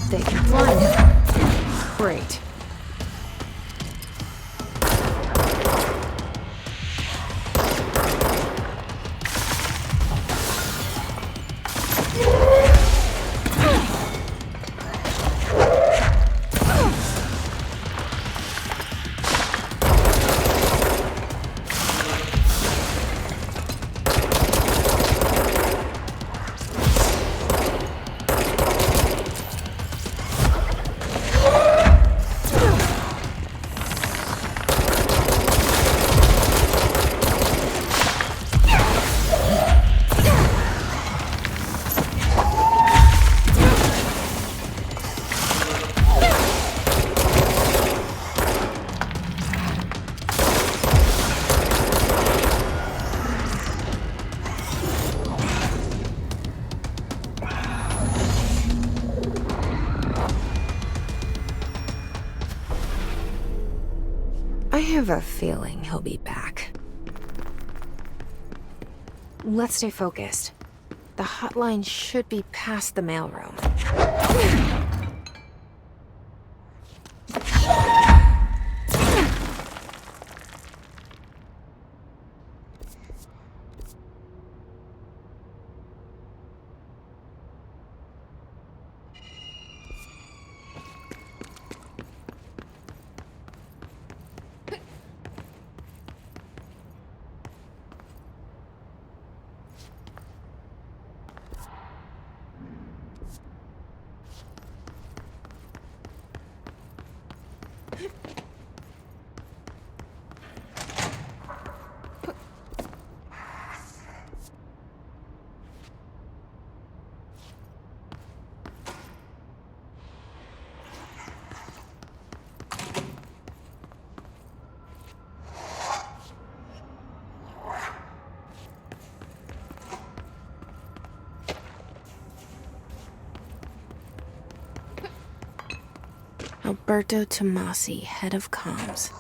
They can fly now. Great. I have a feeling he'll be back. Let's stay focused. The hotline should be past the mailroom. Alberto Tomasi, head of comms.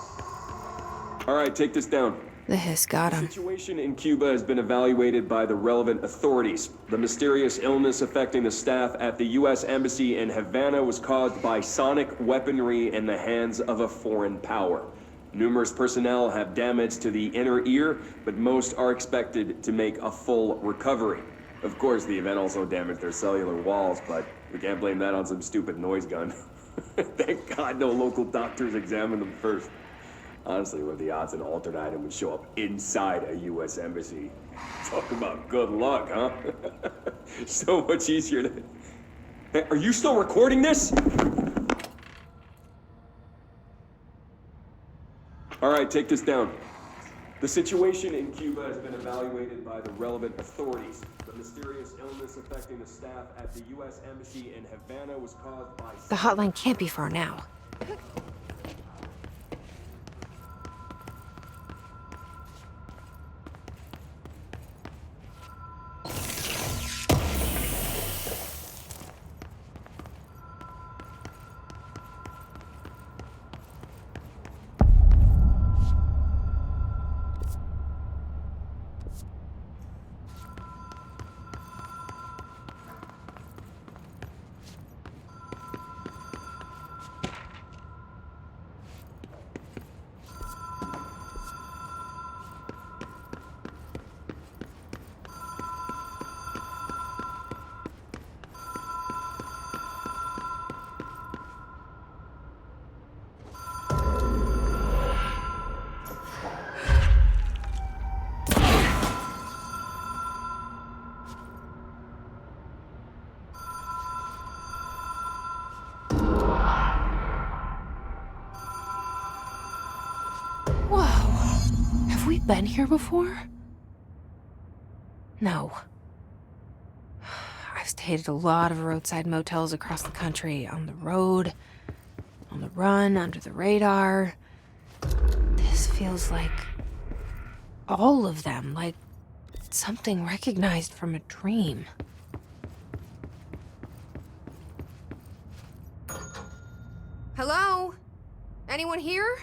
All right, take this down. The hiss got him. The situation in Cuba has been evaluated by the relevant authorities. The mysterious illness affecting the staff at the U.S. Embassy in Havana was caused by sonic weaponry in the hands of a foreign power. Numerous personnel have damage to the inner ear, but most are expected to make a full recovery. Of course, the event also damaged their cellular walls, but we can't blame that on some stupid noise gun. Thank God no local doctors examined them first. Honestly, what are the odds an altered item would show up inside a U.S. embassy? Talk about good luck, huh? So much easier to... Hey, are you still recording this? All right, take this down. The situation in Cuba has been evaluated by the relevant authorities. The mysterious illness affecting the staff at the U.S. Embassy in Havana was caused by... The hotline can't be far now. Been here before? No. I've stayed at a lot of roadside motels across the country, on the road, on the run, under the radar. This feels like all of them, like something recognized from a dream. Hello? Anyone here?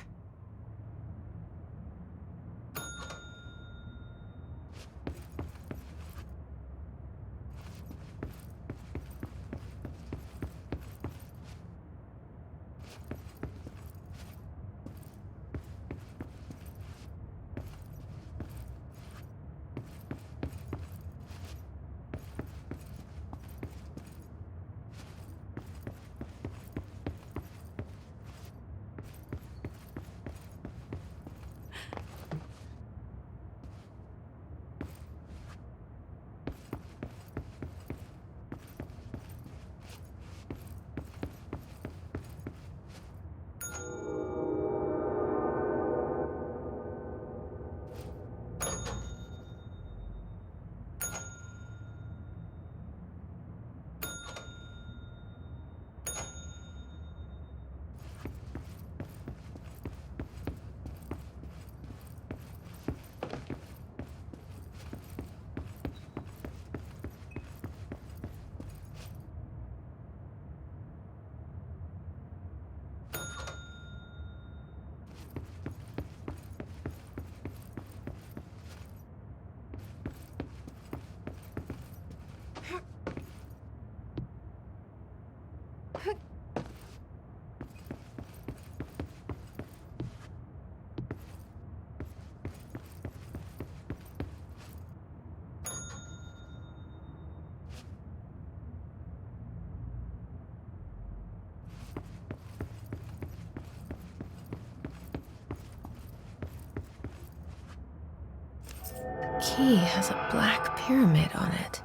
The key has a black pyramid on it.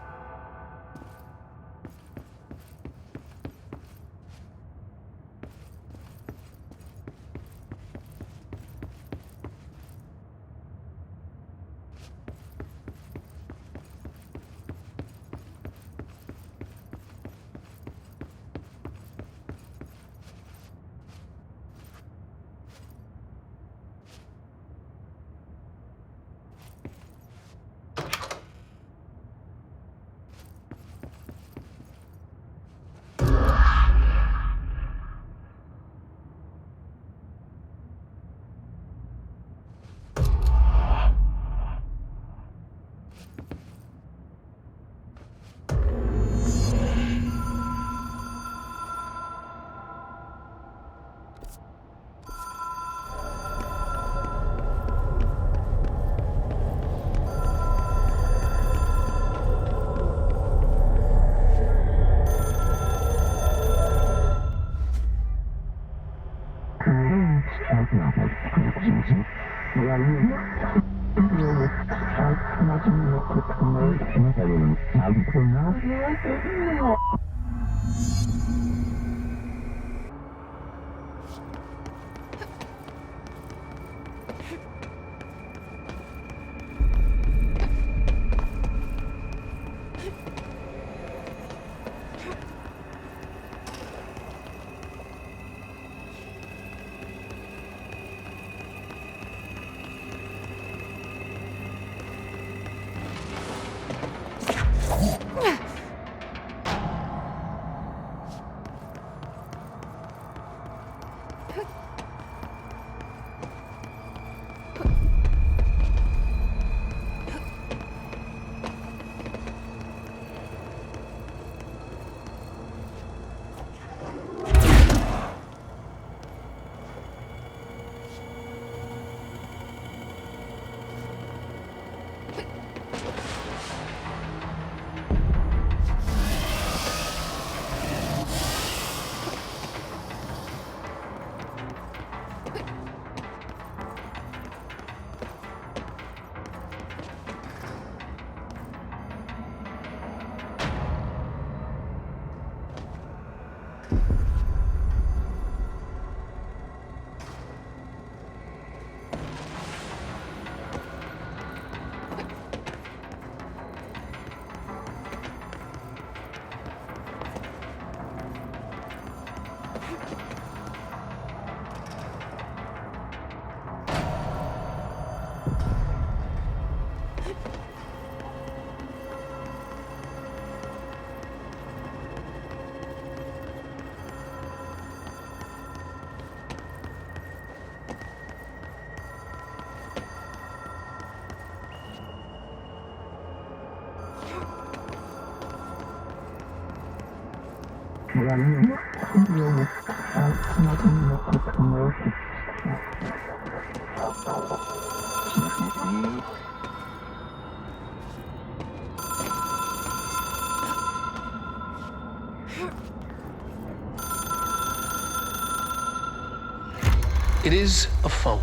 It is a phone.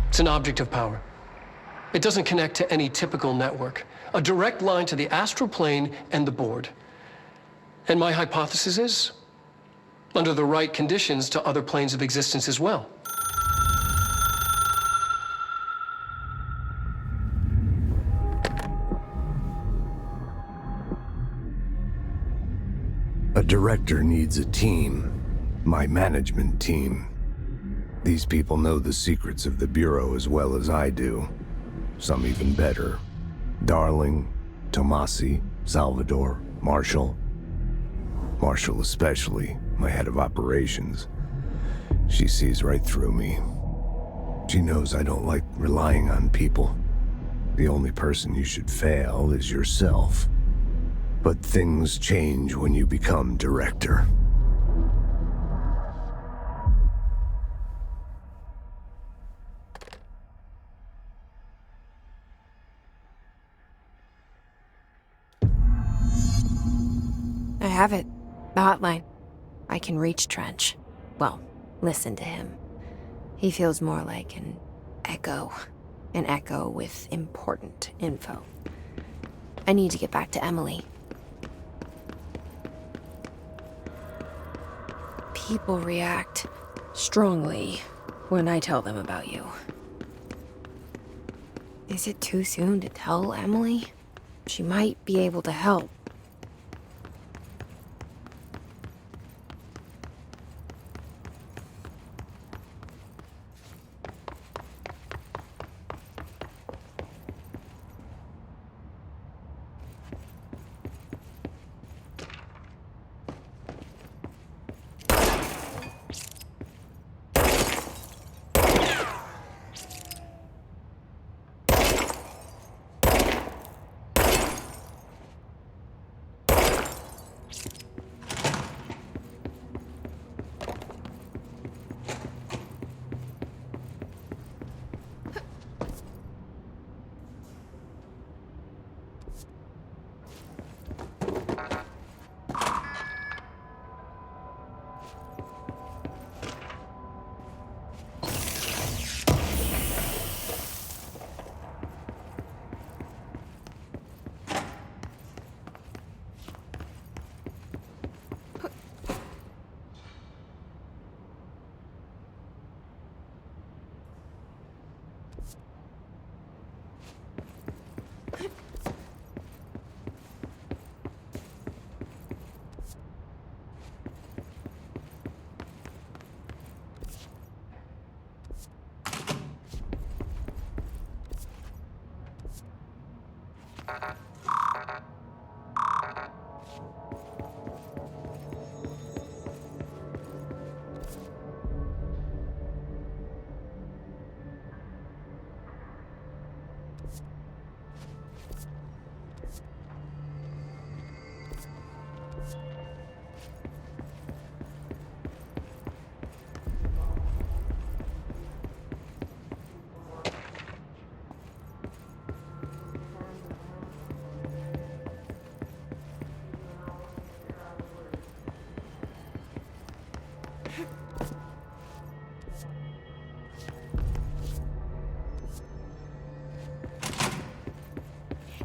It's an object of power. It doesn't connect to any typical network. A direct line to the astral plane and the board. And my hypothesis is, under the right conditions, to other planes of existence as well. A director needs a team. My management team. These people know the secrets of the Bureau as well as I do. Some even better. Darling, Tomasi, Salvador, Marshall. Marshall especially, my head of operations. She sees right through me. She knows I don't like relying on people. The only person you should fail is yourself. But things change when you become director. I have it. The hotline. I can reach Trench. Well, listen to him. He feels more like an echo. An echo with important info. I need to get back to Emily. People react strongly when I tell them about you. Is it too soon to tell Emily? She might be able to help.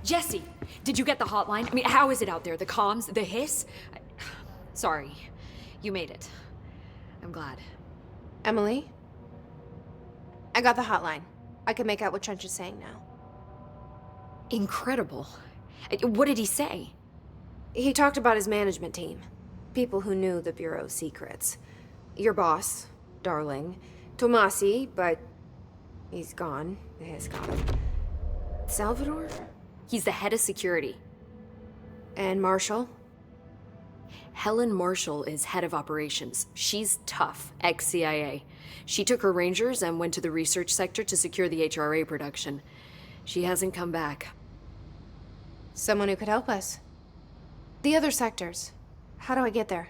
Jesse, did you get the hotline? I mean, how is it out there? The comms? The hiss? Sorry. You made it. I'm glad. Emily? I got the hotline. I can make out what Trench is saying now. Incredible. What did he say? He talked about his management team. People who knew the Bureau's secrets. Your boss, Darling. Tomasi, but he's gone. The hiss got him. Salvador? He's the head of security. And Marshall? Helen Marshall is head of operations. She's tough, ex-CIA. She took her Rangers and went to the research sector to secure the HRA production. She hasn't come back. Someone who could help us. The other sectors. How do I get there?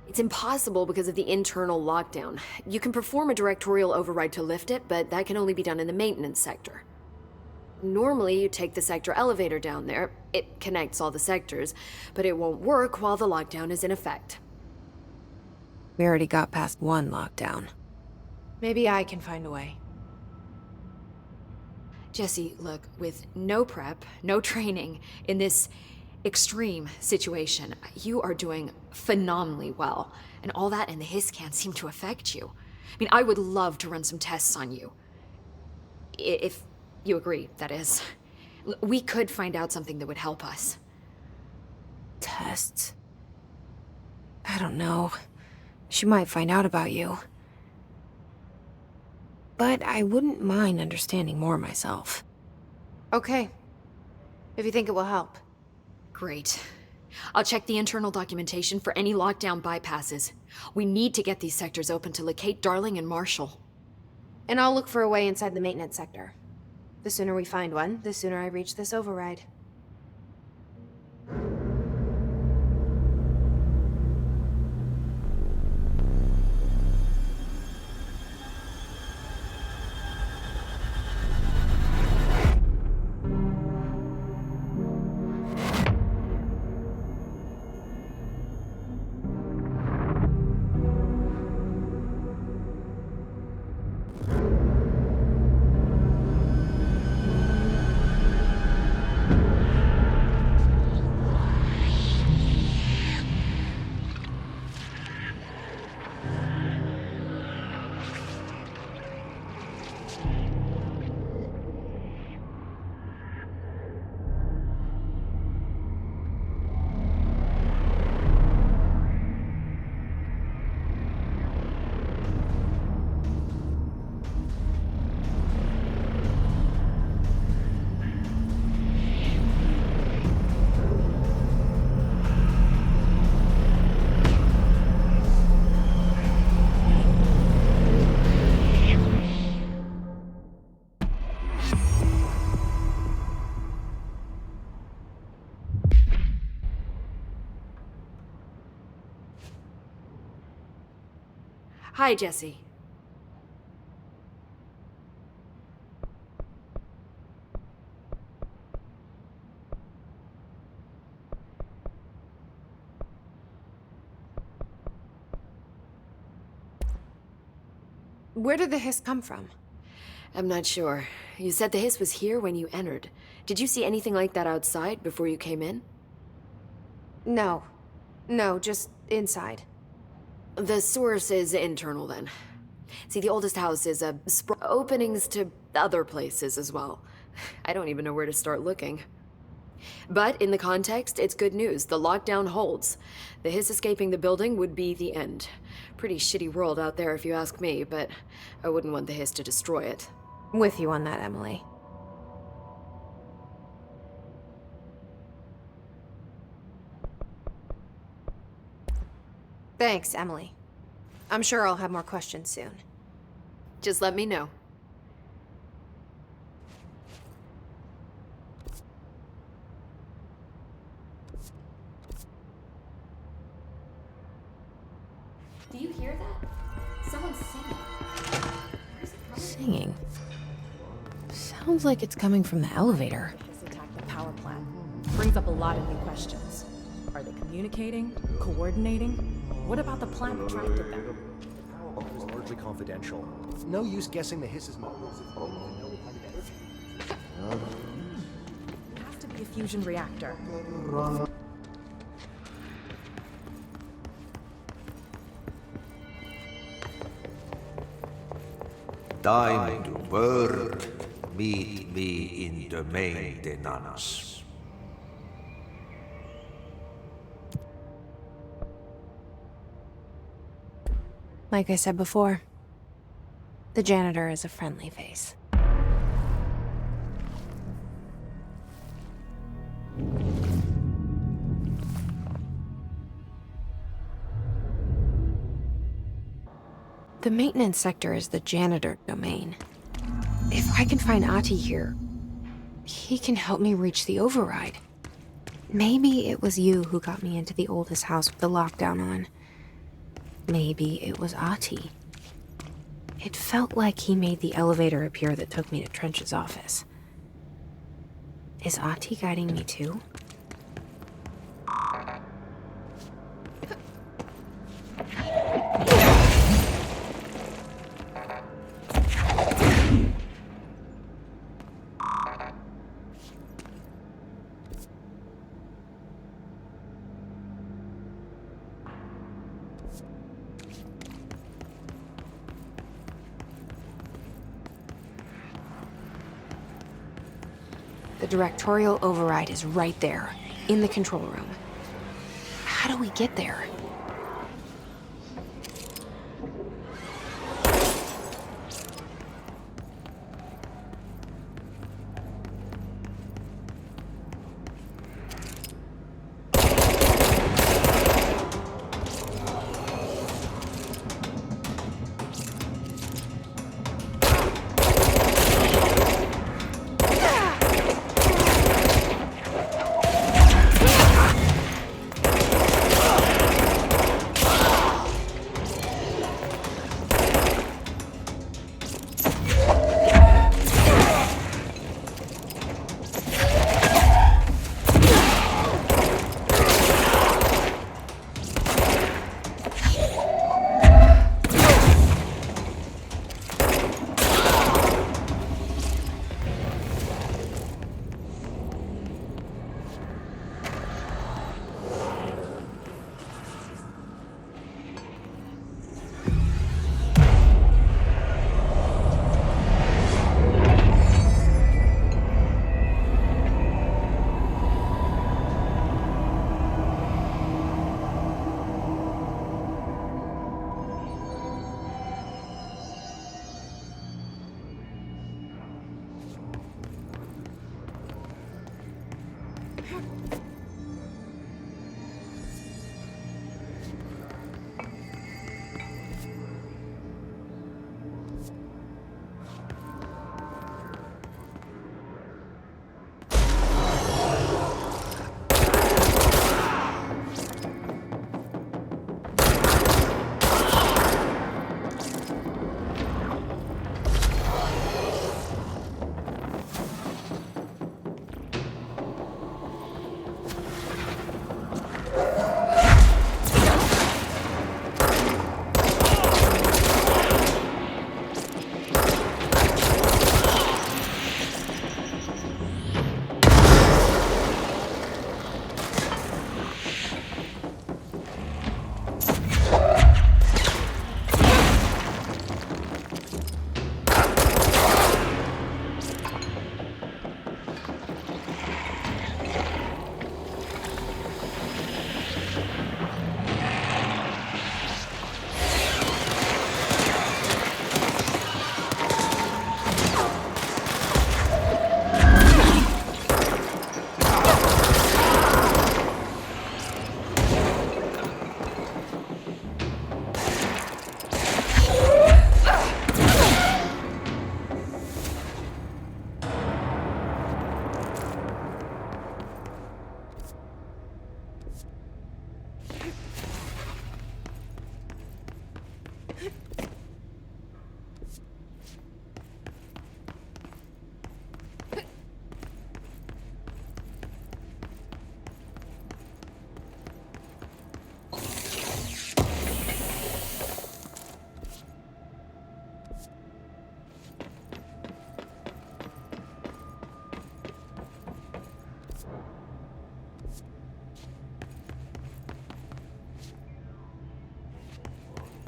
It's impossible because of the internal lockdown. You can perform a directorial override to lift it, but that can only be done in the maintenance sector. Normally, you take the sector elevator down there. It connects all the sectors, but it won't work while the lockdown is in effect. We already got past one lockdown. Maybe I can find a way. Jesse, look, with no prep, no training, in this extreme situation, you are doing phenomenally well. And all that and the hiss can't seem to affect you. I mean, I would love to run some tests on you. If you agree, that is. We could find out something that would help us. Tests? I don't know. She might find out about you. But I wouldn't mind understanding more myself. Okay. If you think it will help. Great. I'll check the internal documentation for any lockdown bypasses. We need to get these sectors open to locate Darling and Marshall. And I'll look for a way inside the maintenance sector. The sooner we find one, the sooner I reach this override. Hi, Jesse. Where did the hiss come from? I'm not sure. You said the hiss was here when you entered. Did you see anything like that outside before you came in? No. No, just inside. The source is internal, then. See, the oldest house is openings to other places as well. I don't even know where to start looking. But in the context, it's good news. The lockdown holds. The hiss escaping the building would be the end. Pretty shitty world out there if you ask me, but I wouldn't want the hiss to destroy it. With you on that, Emily. Thanks, Emily. I'm sure I'll have more questions soon. Just let me know. Do you hear that? Someone's singing. Where's it coming from? Singing? Sounds like it's coming from the elevator. This attacked the power plant. Brings up a lot of new questions. Are they communicating? Coordinating? What about the plant attracted them? The power bunker is largely confidential. No use guessing the hiss's motives. It has to be a fusion reactor. Time to work. Meet me in the maintenance. Like I said before, the janitor is a friendly face. The maintenance sector is the janitor domain. If I can find Ahti here, he can help me reach the override. Maybe it was you who got me into the oldest house with the lockdown on. Maybe it was Ahti. It felt like he made the elevator appear that took me to Trench's office. Is Ahti guiding me too? The directorial override is right there, in the control room. How do we get there?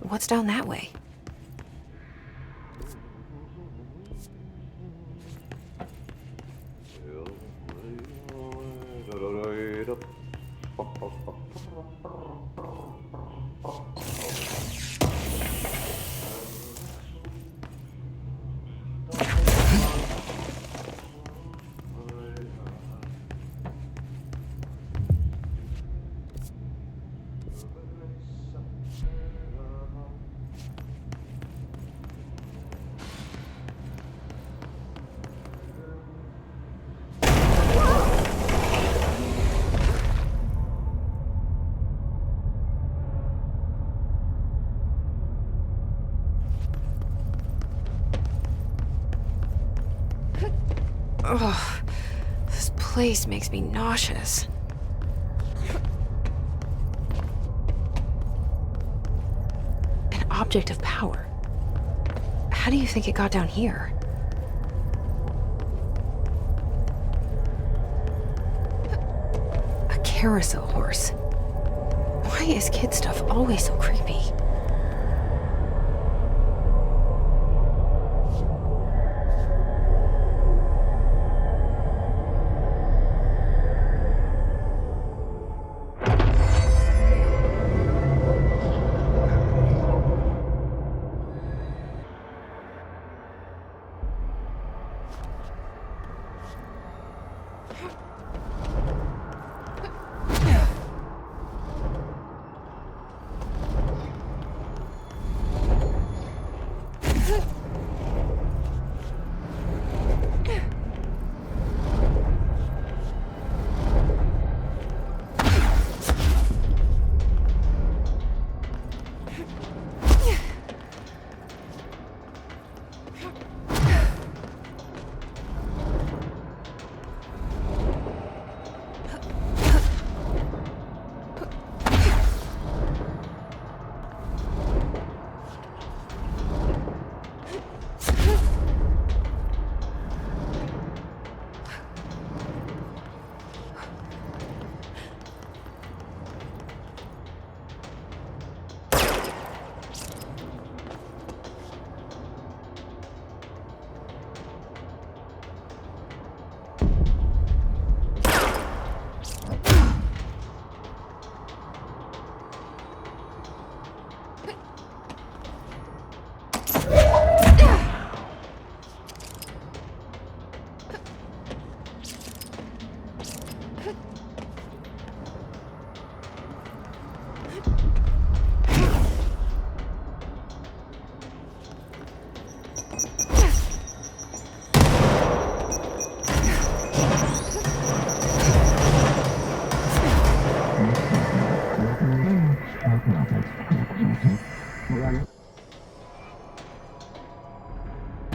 What's down that way? Ugh, this place makes me nauseous. An object of power. How do you think it got down here? A carousel horse. Why is kid stuff always so creepy?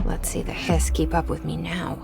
Let's see the hiss keep up with me now.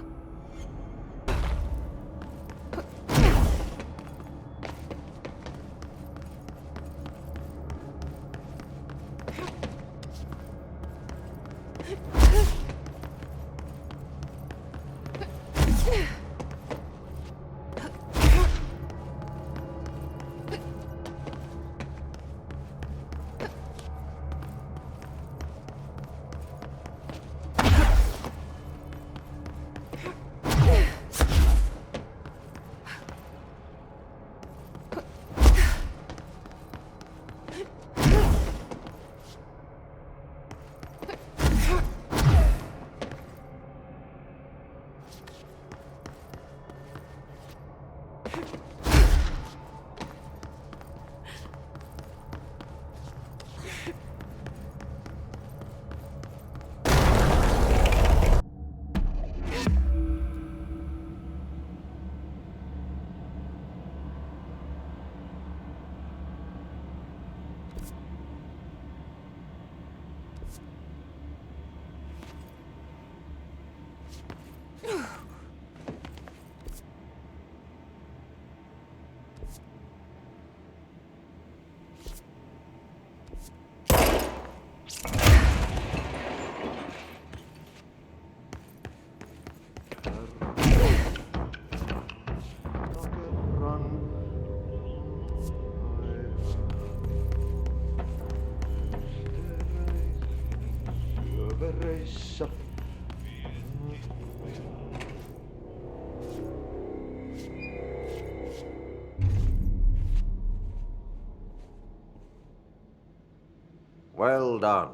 Well done.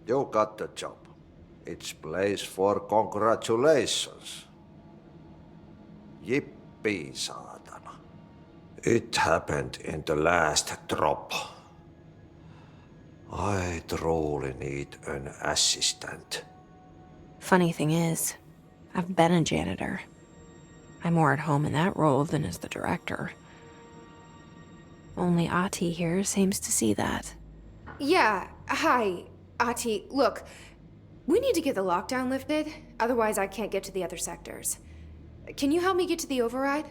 You got the job. It's place for congratulations. Yippee, saatana. It happened in the last drop. I truly need an assistant. Funny thing is, I've been a janitor. I'm more at home in that role than as the director. Only Ahti here seems to see that. Yeah, hi, Ahti. Look, we need to get the lockdown lifted, otherwise I can't get to the other sectors. Can you help me get to the override?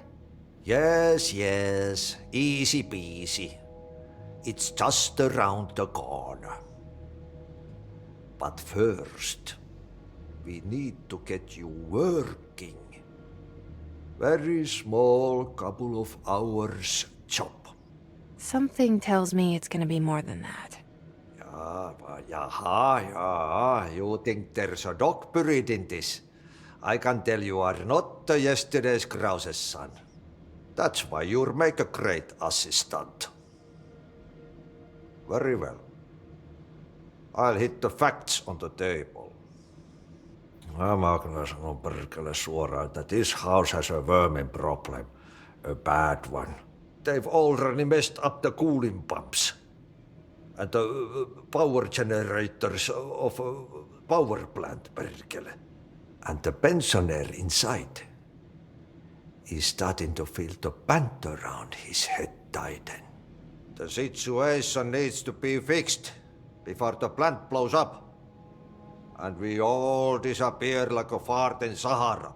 Yes, yes. Easy peasy. It's just around the corner. But first, we need to get you working. Very small, couple of hours job. Something tells me it's gonna be more than that. Yeah. You think there's a dog buried in this? I can tell you are not yesterday's Krause's son. That's why you'll make a great assistant. Very well. I'll hit the facts on the table. Mä kyllä sanon perkele suoraan, that this house has a vermin problem. A bad one. They've already messed up the cooling pumps. And the power generators of a power plant, perkele. And the pensioner inside is starting to feel the band around his head tighten. The situation needs to be fixed before the plant blows up. And we all disappear like a fart in Sahara.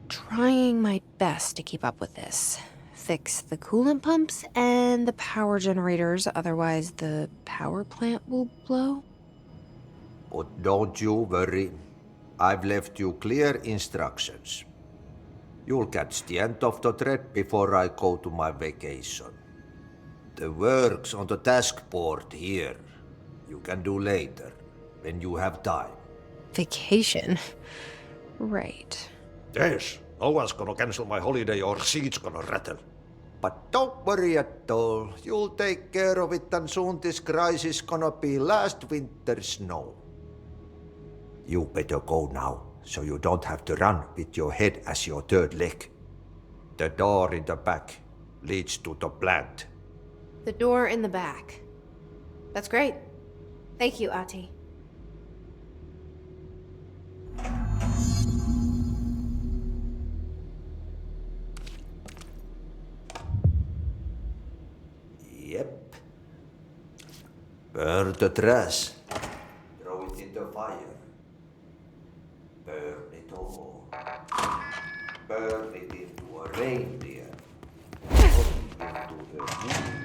Trying my best to keep up with this. Fix the coolant pumps and the power generators, otherwise the power plant will blow. But don't you worry. I've left you clear instructions. You'll catch the end of the thread before I go to my vacation. The work's on the task board here. You can do later, when you have time. Vacation? Right. Yes, no one's gonna cancel my holiday or seat's gonna rattle. But don't worry at all. You'll take care of it and soon this crisis gonna be last winter's snow. You better go now, so you don't have to run with your head as your third leg. The door in the back leads to the plant. The door in the back. That's great. Thank you, Ati. Yep. Burn the trash. Throw it in the fire. Burn it all. Burn it into a reindeer. Not into the moose.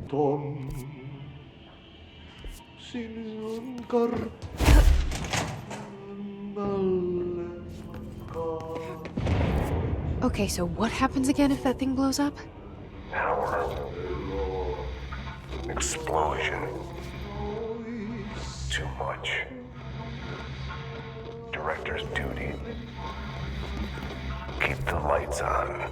Tom, sinun Okay, so what happens again if that thing blows up? Power. Explosion. Too much. Director's duty. Keep the lights on.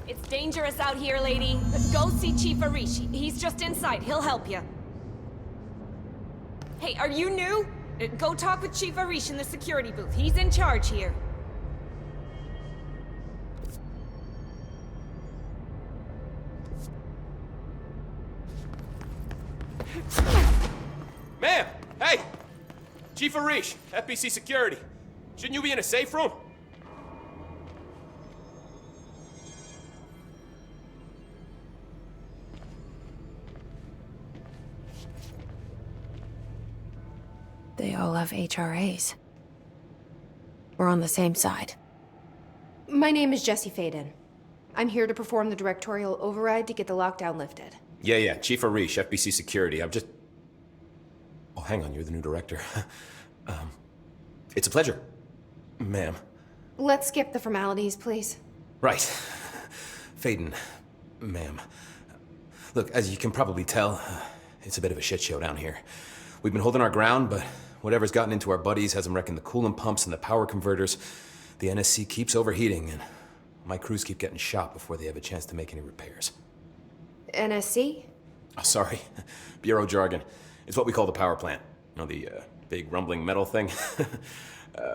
It's dangerous out here, lady. Go see Chief Arishi. He's just inside. He'll help you. Hey, are you new? Go talk with Chief Arish in the security booth. He's in charge here. Ma'am! Hey! Chief Arish, FBC Security. Shouldn't you be in a safe room? They all have HRAs. We're on the same side. My name is Jesse Faden. I'm here to perform the directorial override to get the lockdown lifted. Yeah, Chief Arish, FBC Security. I'm just... Oh, hang on, you're the new director. It's a pleasure, ma'am. Let's skip the formalities, please. Right. Faden, ma'am. Look, as you can probably tell, it's a bit of a shit show down here. We've been holding our ground, but whatever's gotten into our buddies has them wrecking the coolant pumps and the power converters. The NSC keeps overheating, and my crews keep getting shot before they have a chance to make any repairs. NSC? Oh, sorry. Bureau jargon. It's what we call the power plant. You know, the big rumbling metal thing?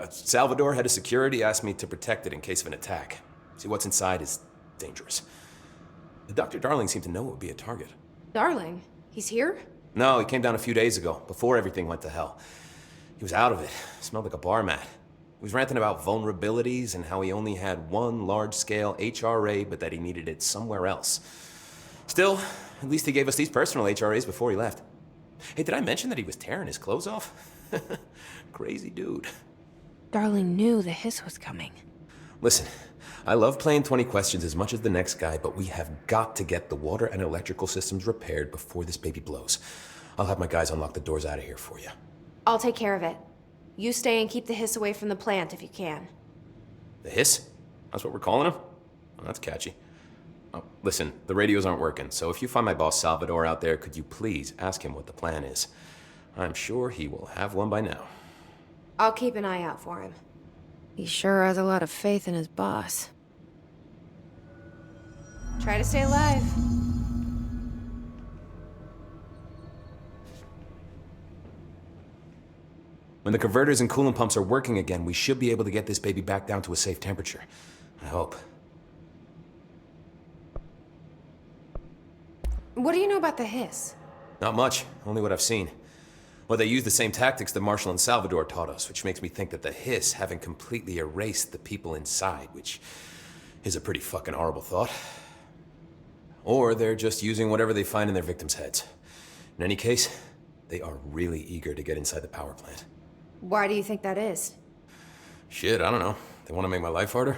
Salvador, head of security, asked me to protect it in case of an attack. See, what's inside is dangerous. Dr. Darling seemed to know it would be a target. Darling? He's here? No, he came down a few days ago, before everything went to hell. He was out of it. Smelled like a bar mat. He was ranting about vulnerabilities and how he only had one large-scale HRA, but that he needed it somewhere else. Still, at least he gave us these personal HRAs before he left. Hey, did I mention that he was tearing his clothes off? Crazy dude. Darling knew the hiss was coming. Listen, I love playing 20 questions as much as the next guy, but we have got to get the water and electrical systems repaired before this baby blows. I'll have my guys unlock the doors out of here for you. I'll take care of it. You stay and keep the hiss away from the plant if you can. The hiss? That's what we're calling him? Oh, that's catchy. Oh, listen, the radios aren't working, so if you find my boss Salvador out there, could you please ask him what the plan is? I'm sure he will have one by now. I'll keep an eye out for him. He sure has a lot of faith in his boss. Try to stay alive. When the converters and coolant pumps are working again, we should be able to get this baby back down to a safe temperature. I hope. What do you know about the hiss? Not much, only what I've seen. Well, they use the same tactics that Marshall and Salvador taught us, which makes me think that the hiss haven't completely erased the people inside, which is a pretty fucking horrible thought. Or they're just using whatever they find in their victims' heads. In any case, they are really eager to get inside the power plant. Why do you think that is? Shit, I don't know. They want to make my life harder?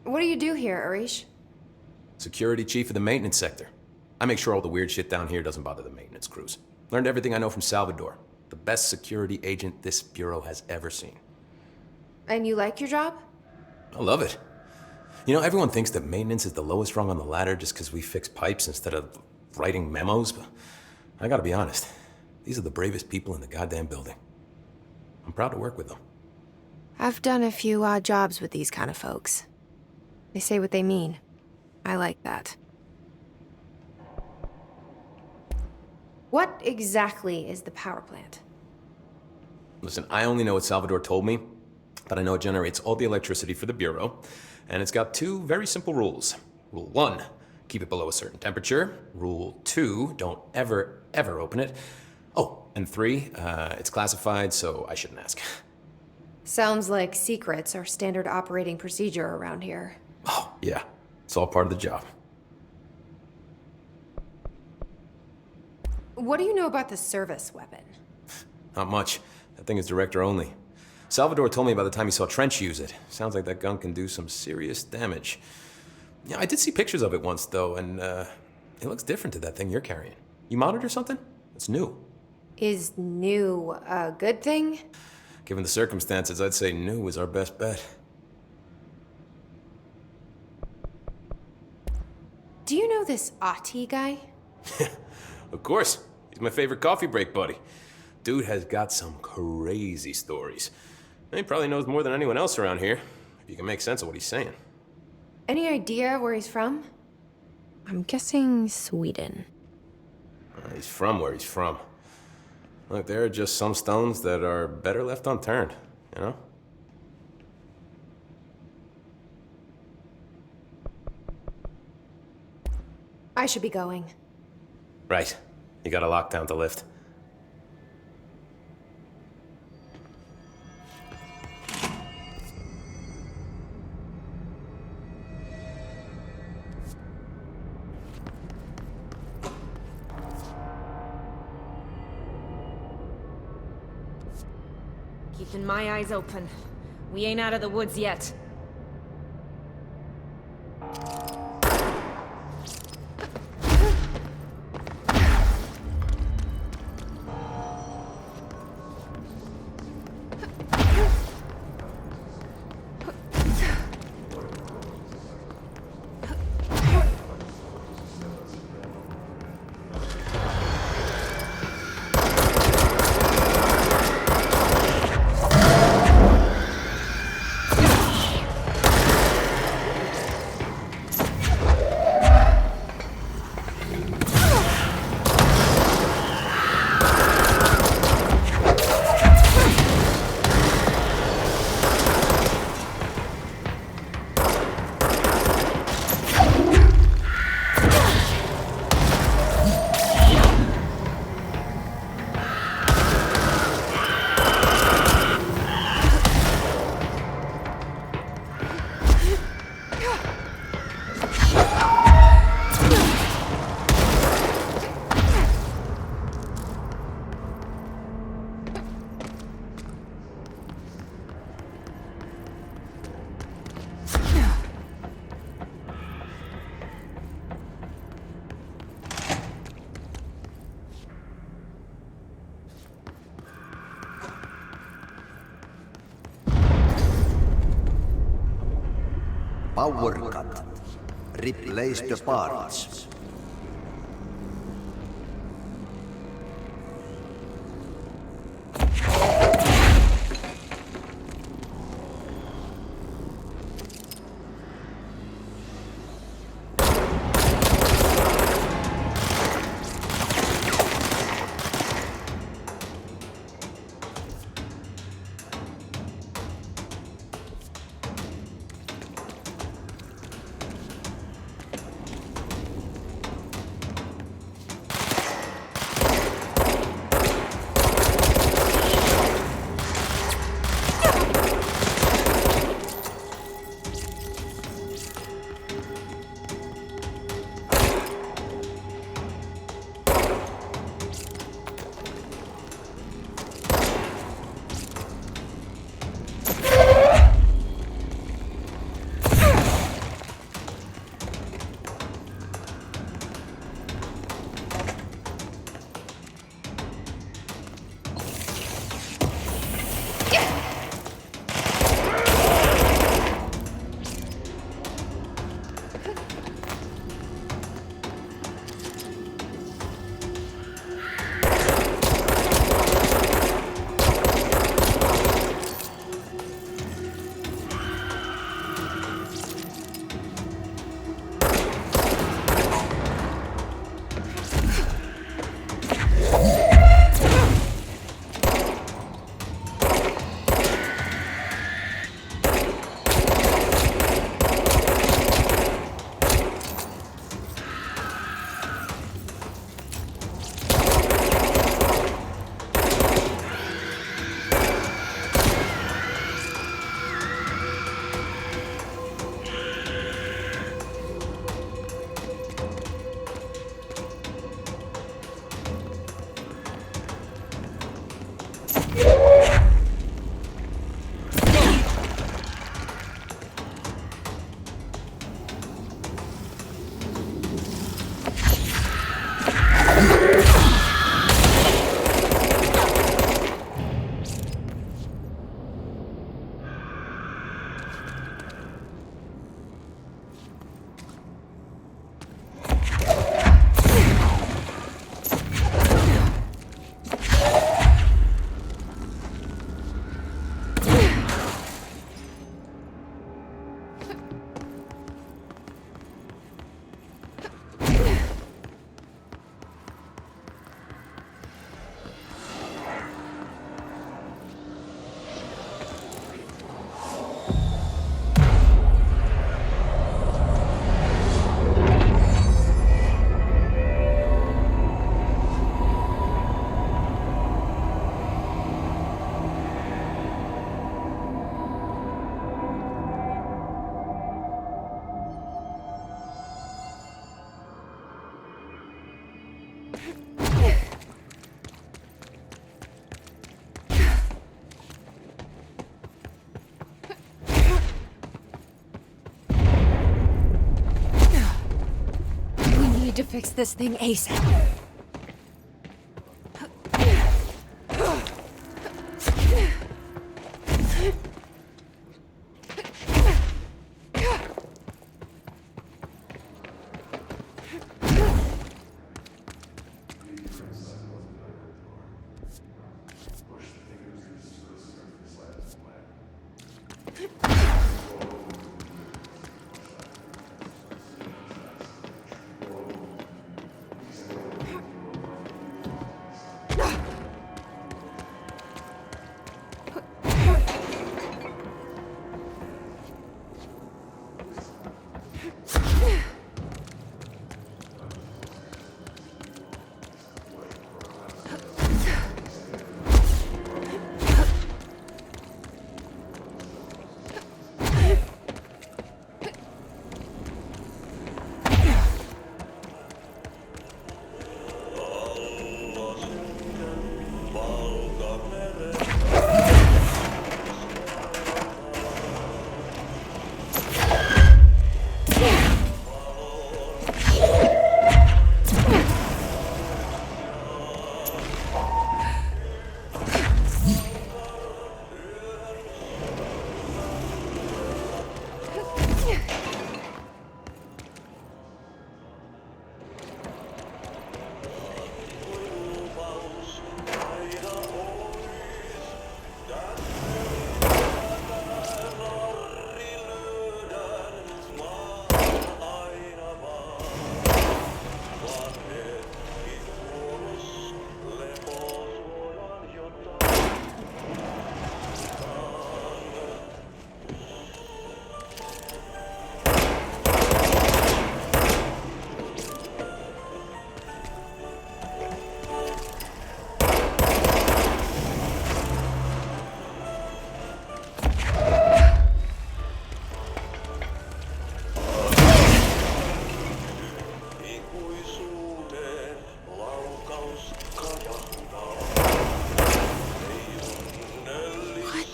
What do you do here, Arish? Security chief of the maintenance sector. I make sure all the weird shit down here doesn't bother the maintenance crews. Learned everything I know from Salvador. The best security agent this bureau has ever seen. And you like your job? I love it. You know, everyone thinks that maintenance is the lowest rung on the ladder just because we fix pipes instead of writing memos, but I gotta be honest. These are the bravest people in the goddamn building. I'm proud to work with them. I've done a few odd jobs with these kind of folks. They say what they mean. I like that. What exactly is the power plant? Listen, I only know what Salvador told me, but I know it generates all the electricity for the Bureau, and it's got two very simple rules. Rule 1, keep it below a certain temperature. Rule 2, don't ever, ever open it. Oh, and 3, it's classified, so I shouldn't ask. Sounds like secrets are standard operating procedure around here. Oh, yeah. It's all part of the job. What do you know about the service weapon? Not much. That thing is director only. Salvador told me by the time he saw Trench use it. Sounds like that gun can do some serious damage. Yeah, I did see pictures of it once, though, and it looks different to that thing you're carrying. You modded or something? It's new. Is new a good thing? Given the circumstances, I'd say new is our best bet. Do you know this Ati guy? Of course. He's my favorite coffee break buddy. Dude has got some crazy stories. And he probably knows more than anyone else around here, if you can make sense of what he's saying. Any idea where he's from? I'm guessing Sweden. He's from where he's from. Look, there are just some stones that are better left unturned, you know? I should be going. Right. You gotta lock down the lift. Keeping my eyes open. We ain't out of the woods yet. Power cut. Replace the parts. need to fix this thing ASAP.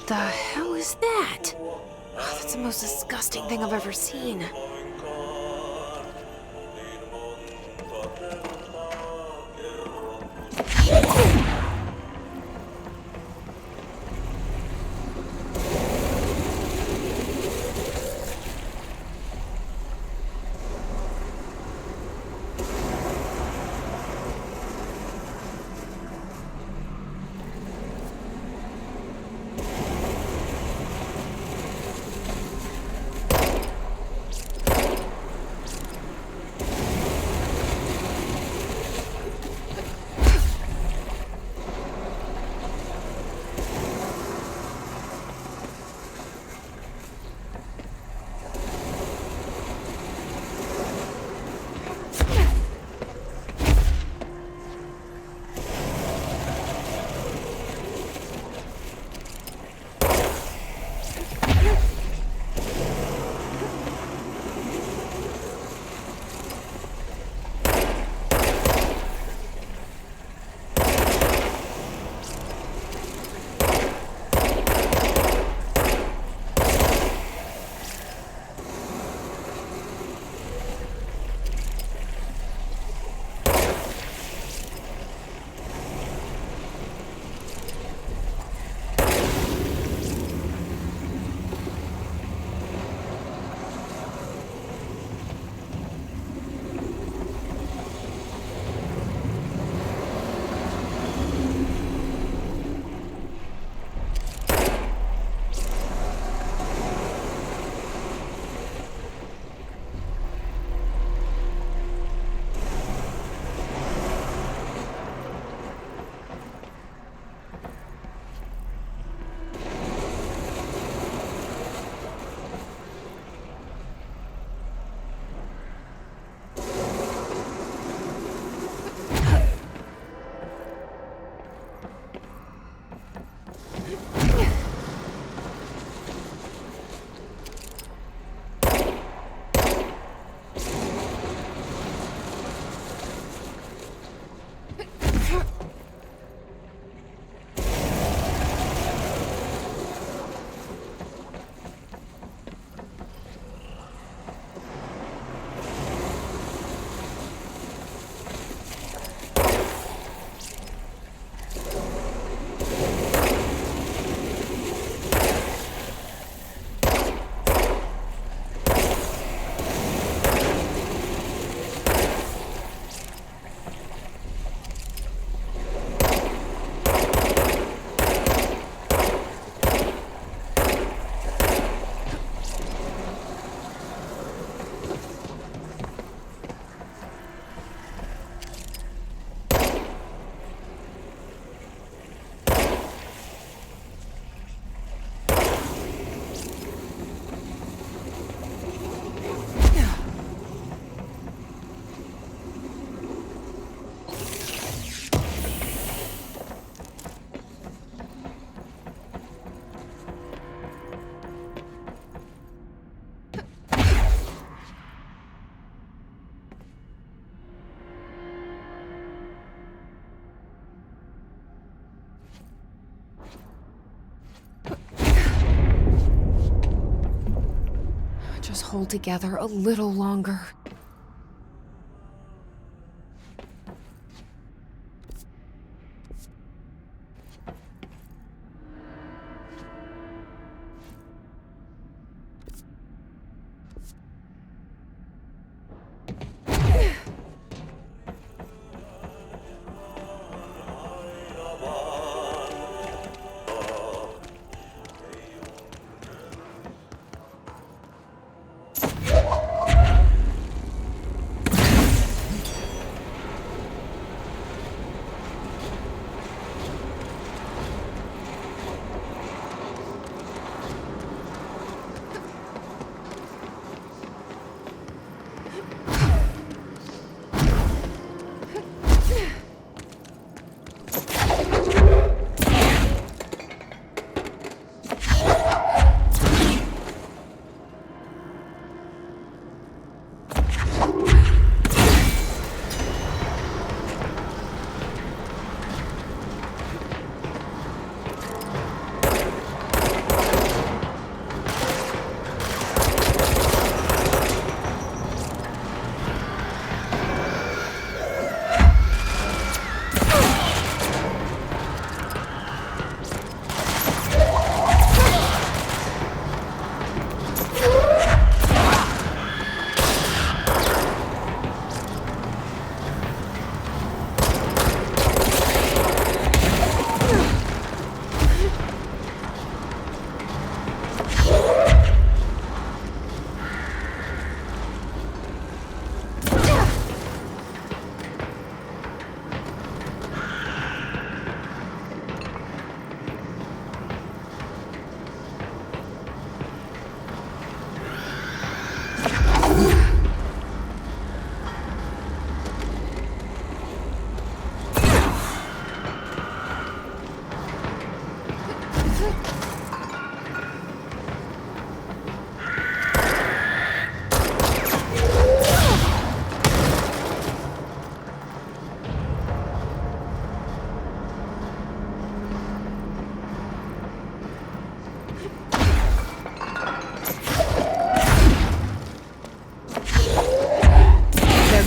The hell is that? Oh, that's the most disgusting thing I've ever seen. hold together a little longer.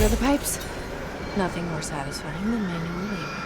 The pipes. Nothing more satisfying than manual labor.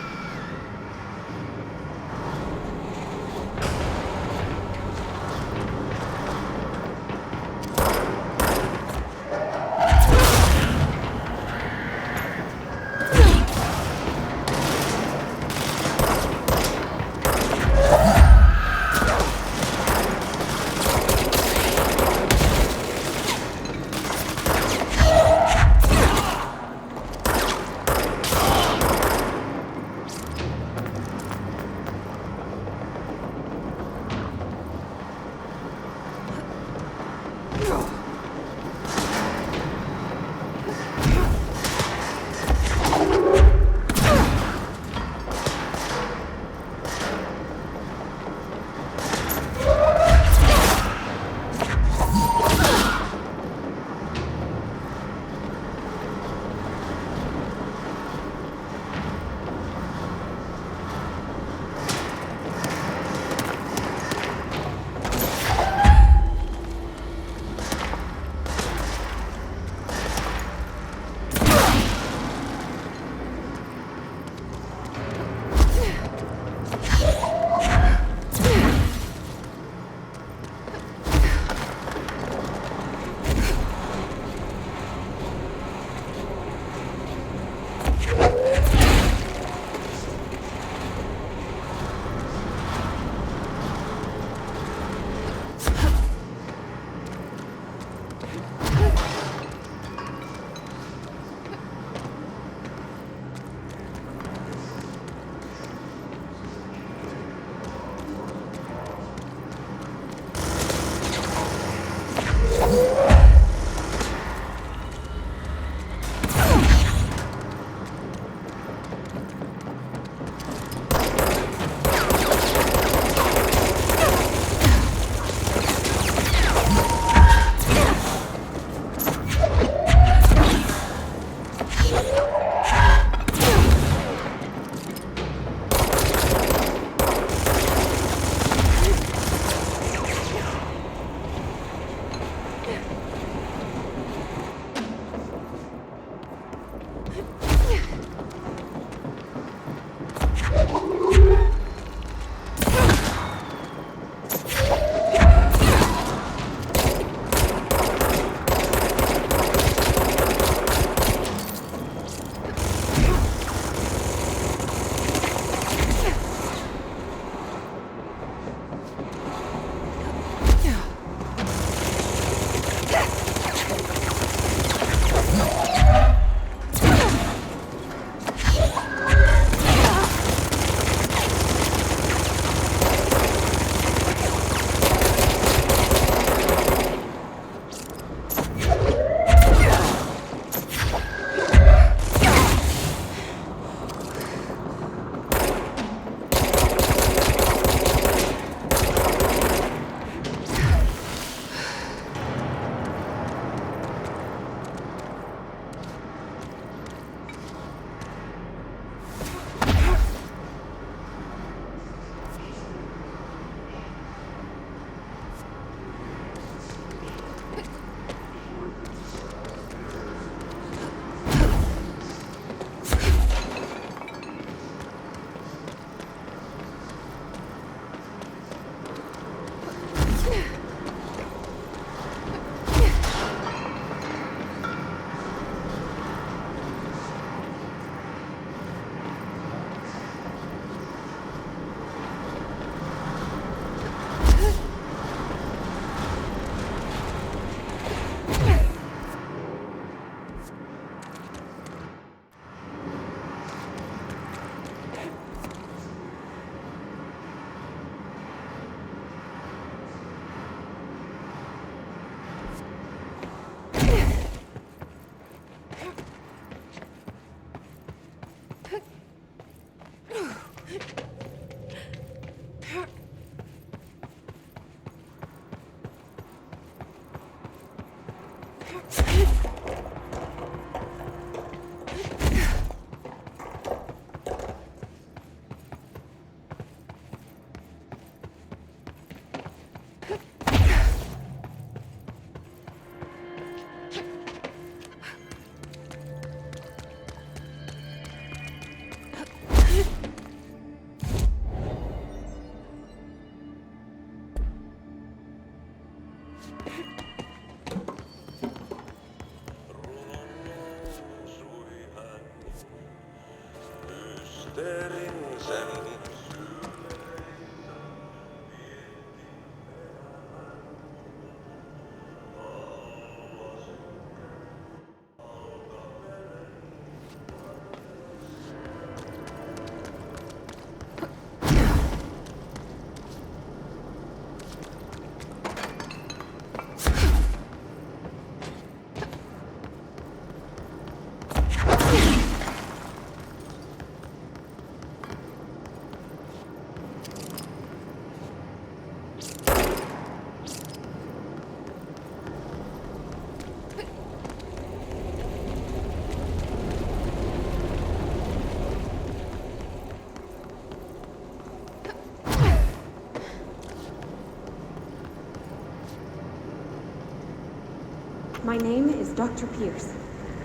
My name is Dr. Pierce,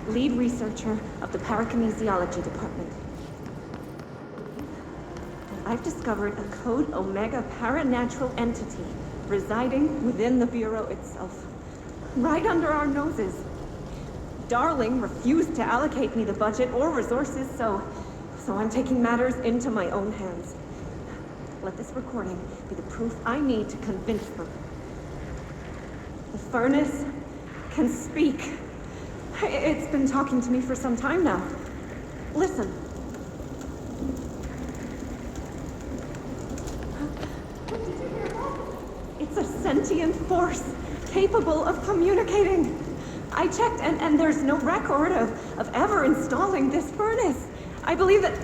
lead researcher of the Parakinesiology Department. And I've discovered a Code Omega paranatural entity residing within the Bureau itself, right under our noses. Darling refused to allocate me the budget or resources, so I'm taking matters into my own hands. Let this recording be the proof I need to convince them. The furnace can speak. It's been talking to me for some time now. Listen. It's a sentient force capable of communicating. I checked and there's no record of ever installing this furnace. I believe that...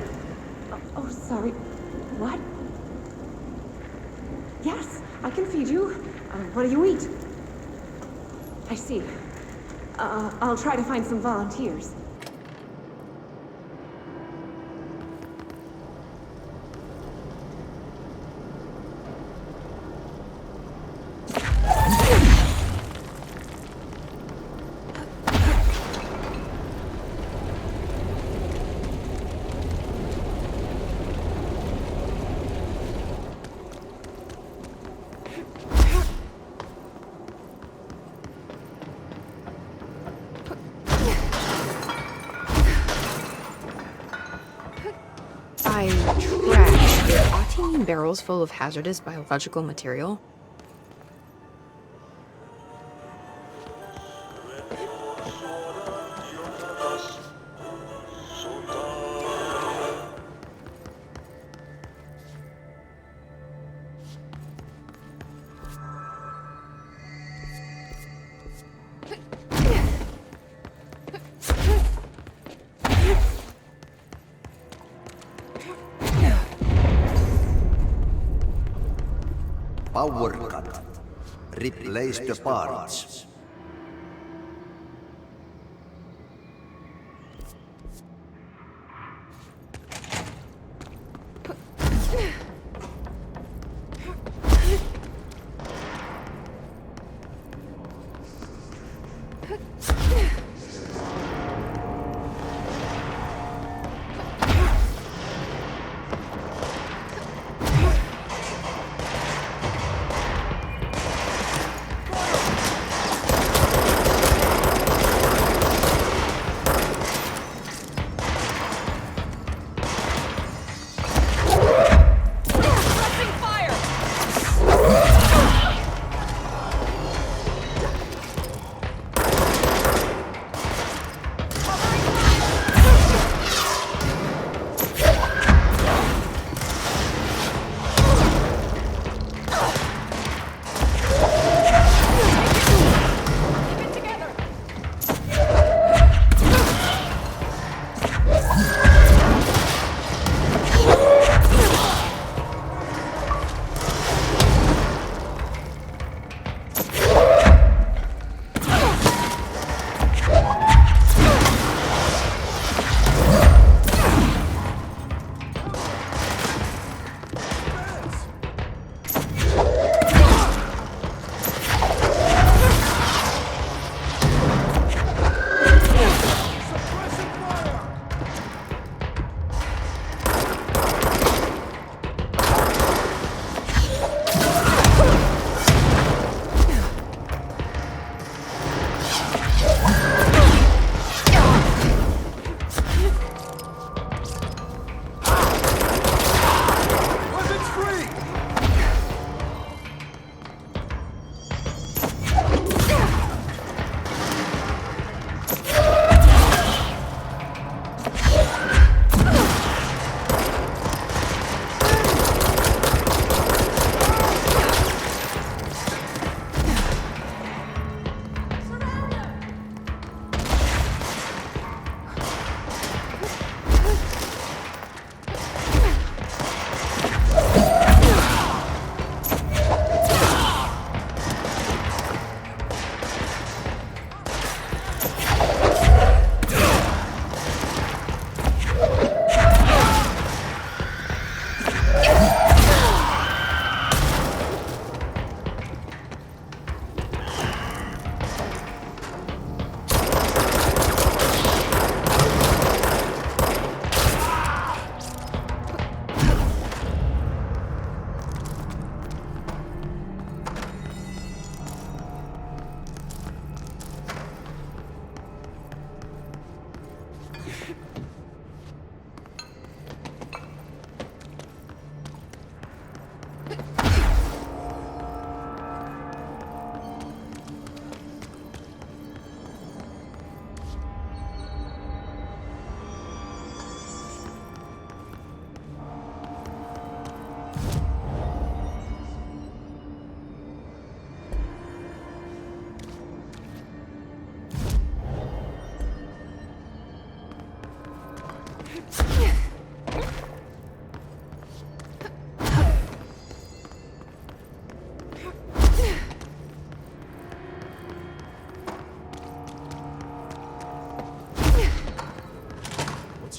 Oh, sorry. What? Yes, I can feed you. What do you eat? I see. I'll try to find some volunteers. By trash, do Ati mean barrels full of hazardous biological material? Power cut. Replace the parts.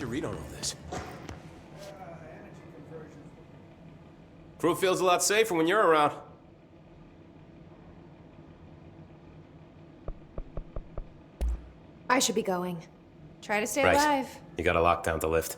your read on all this? Crew feels a lot safer when you're around. I should be going. Try to stay Right. alive. You gotta lock down the lift.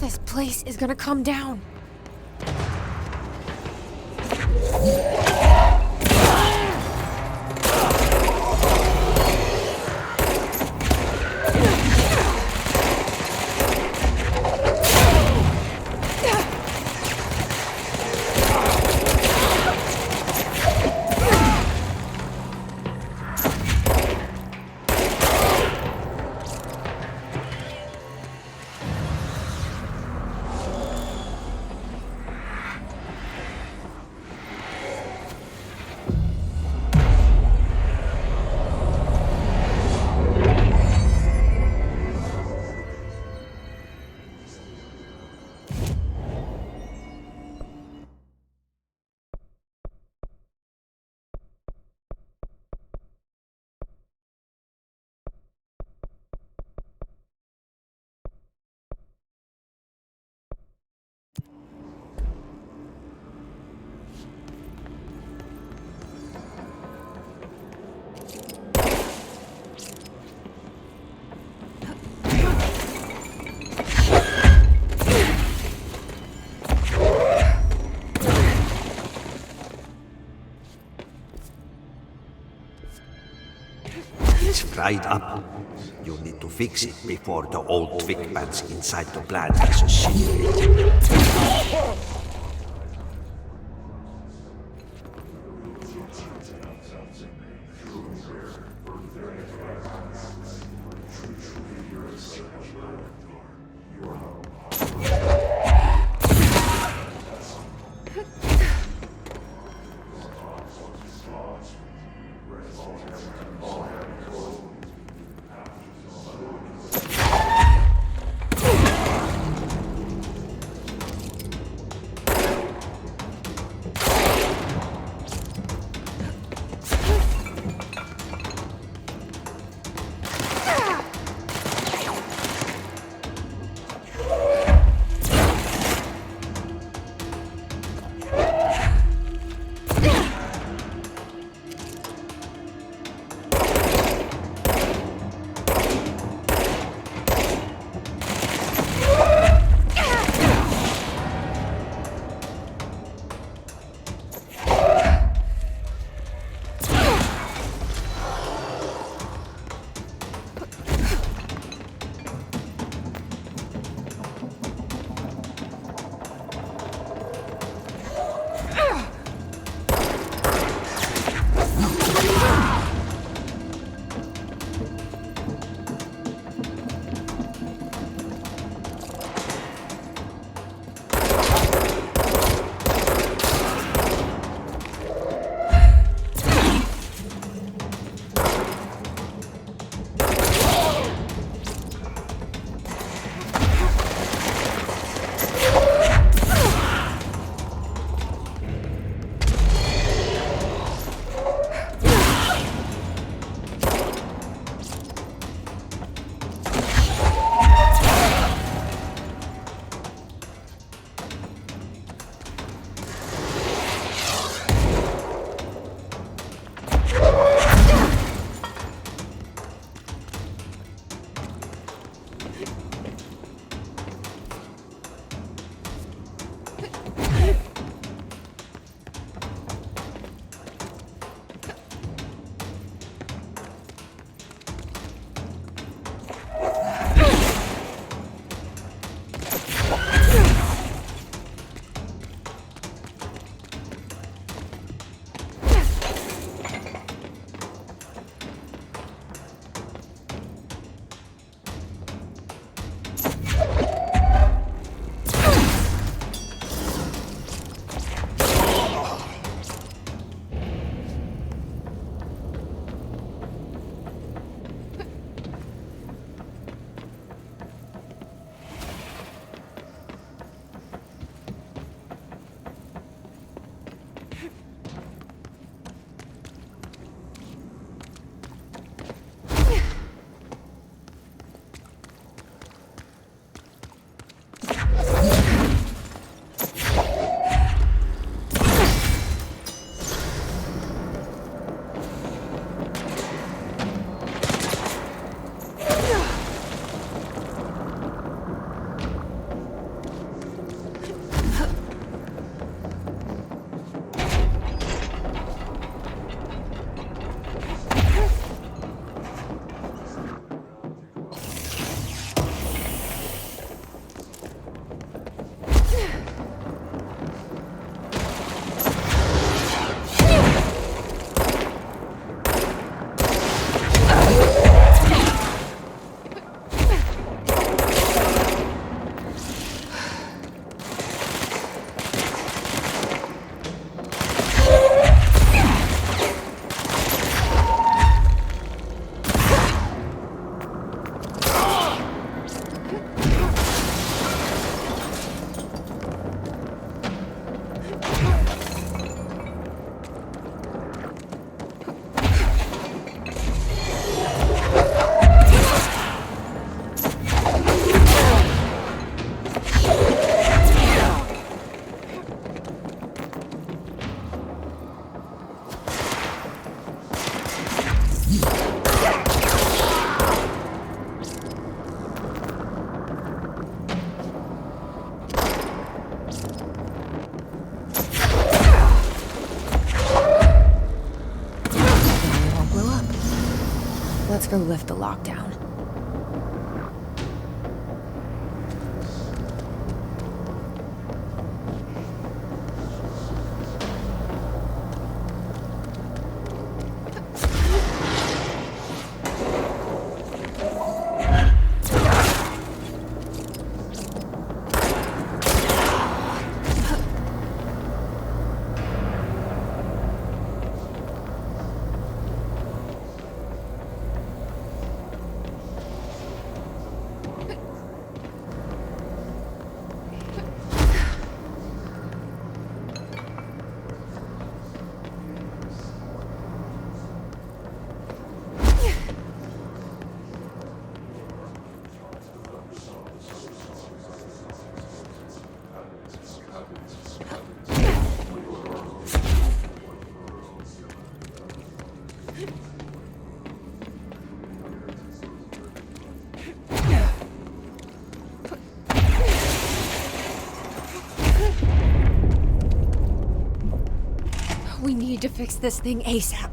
This place is gonna come down. It's dried up. You need to fix it before the old twig bats inside the plant has assimilated. Let's go lift the lockdown. We need to fix this thing ASAP.